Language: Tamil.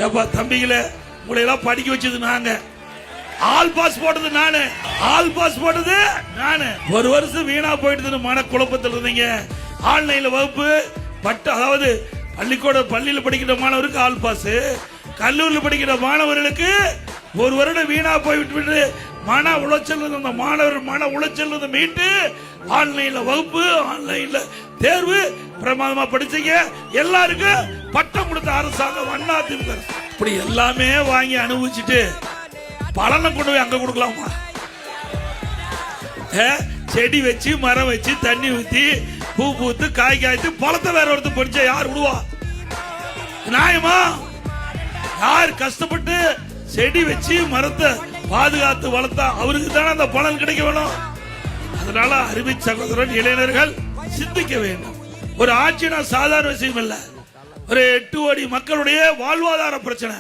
ஏப்பா தம்பிகளே, உங்களை எல்லாம் படிக்க வச்சது நாங்க, ஆல் பாஸ் போட்டது நானு, ஆல் பாஸ் போட்டது நானு. ஒரு வருஷம் வீணா போயிட்டு மன குழப்பத்தில் இருந்தீங்க. ஆன்லைன்ல வகுப்பு அதாவது பள்ளியில படிக்கிற மாணவருக்கு ஆல் பாஸ், கல்லூரியில் படிக்கிற மாணவர்களுக்கு ஒரு வருடம் வீணா போய்விட்டு மன உளைச்சல் இருந்த மாணவர் மன உளைச்சல் மீட்டு ஆன்லைன்ல வகுப்பு, ஆன்லைன்ல தேர்வு பிரமாதமா படிச்சீங்க. எல்லாருக்கும் பட்டம் கொடுத்த அரசாங்கம் அண்ணா திமுக. இப்படி எல்லாமே வாங்கி அனுபவிச்சுட்டு பலனை கொண்டு போய் அங்க கொடுக்கலாமா? செடி வச்சு மரம் வச்சு தண்ணி ஊத்தி பூ பூத்து காய் காய்த்து பழத்தை வேற ஒருத்தர் படிச்சா யார் விடுவா? நியாயமா? யார் கஷ்டப்பட்டு செடி வச்சு மரத்தை பாதுகாத்து வளர்த்தா அவருக்கு தானே அந்த பலன் கிடைக்க வேணும். அதனால அருமை சகோதரன் இளைஞர்கள் சிந்திக்க வேண்டும். ஒரு ஆட்சினா சாதாரண விஷயம் இல்ல. ஒரு 8 கோடி மக்களுடைய வாழ்வாதார பிரச்சனை.